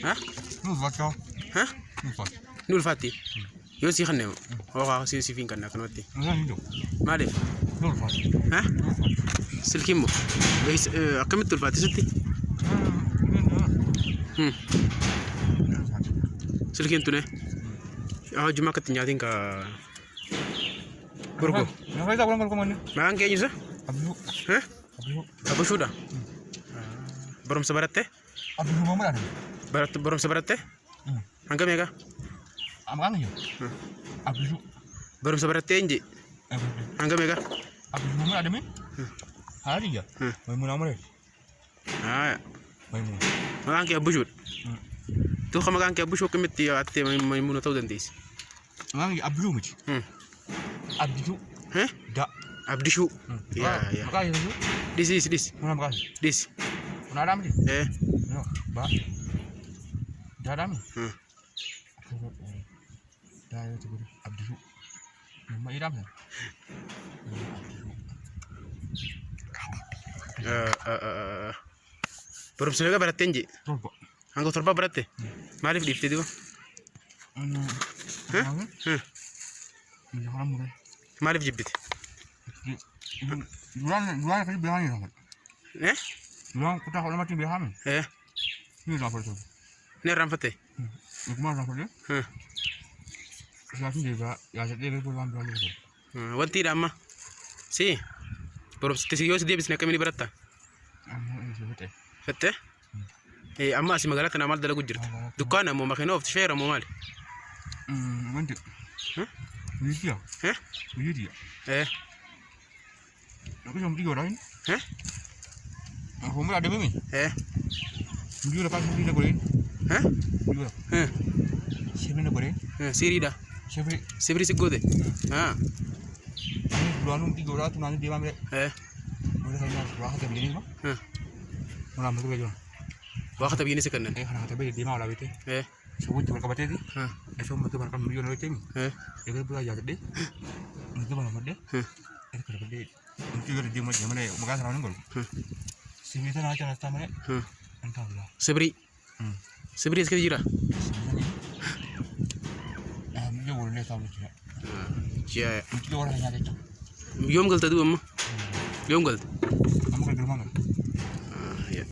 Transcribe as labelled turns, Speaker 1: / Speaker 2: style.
Speaker 1: ها
Speaker 2: نو فاتو
Speaker 1: ها
Speaker 2: نو فاتو
Speaker 1: نول فاتي يوسي خنيو هو سي فين كنا كنوتي
Speaker 2: لا ندو
Speaker 1: ما عارف
Speaker 2: نو فاتو
Speaker 1: ها سلكيمو بس قيمة الفاتي ستي سلكين تونه جماعة كتنياتين كا برغو
Speaker 2: نو فايدا كون كون ماني
Speaker 1: ما عن كينيسا
Speaker 2: ابو
Speaker 1: ها
Speaker 2: ابو
Speaker 1: أبو شودا برم سبارته
Speaker 2: ابو ماما ada
Speaker 1: برم سبارته angka mega
Speaker 2: amang yo ابو
Speaker 1: برم سبارته inji angka mega
Speaker 2: ابو ماما ada me hari ya maimun amare
Speaker 1: ah
Speaker 2: maimun
Speaker 1: makan ke Abu Shud tu kama makan ke Abu Shud kemiti ate maimun atau dantis
Speaker 2: amang ابو مش ابو
Speaker 1: Heh?
Speaker 2: da
Speaker 1: Abdi Shu. Ya, ya.
Speaker 2: Makasih itu.
Speaker 1: This.
Speaker 2: Mana makasih?
Speaker 1: This.
Speaker 2: Mana ada mi? No, ba. Da ada mi? Da itu guru Abdi Shu. Nama iram ya?
Speaker 1: Baru semoga berat tinggi.
Speaker 2: Terus
Speaker 1: Anggo terpa berat deh. Mari di itu. Hah?
Speaker 2: Ini orang muda.
Speaker 1: Mari jibit.
Speaker 2: Duluan kali bilang ini. Duluan kita kalau mati bilang. Ini apa itu?
Speaker 1: Ini rampate.
Speaker 2: Ini mana rampate? Saya juga ya jadi pulang itu.
Speaker 1: Wanti dama. Si. Baru tisiyo dia bisa kami berat ta. Fete? Amma si magala kana mal dala gujir. Dukana mo makino of share mo mal.
Speaker 2: Wanti. Video. Video. Aku cuma 3 orang. Aku mau ada mimi. Video lepas video nak goreng. Video. Siapa nak goreng?
Speaker 1: Siri dah. Sibri sigode.
Speaker 2: Ini duluan 3 orang tu nanti dia ambil. Boleh saya nak buat apa begini mah? Mana ambil tu aja.
Speaker 1: Waktu begini sekarang.
Speaker 2: Karena kata dia mau lah betul. Sebut jual kabar tadi. Esok betul mereka video nak ceng. Dia pula jadi deh. Itu mana deh? Kerja deh. Itu dia mau mana? Makan sarana gol. Sini tu nak cakap sama entah lah.
Speaker 1: Sibri sekali jira.
Speaker 2: Dia boleh tahu juga.
Speaker 1: Cia.
Speaker 2: Itu orang yang ada tu.
Speaker 1: Yom gal tadu amma. Yom gal.
Speaker 2: Kamu kerja mana?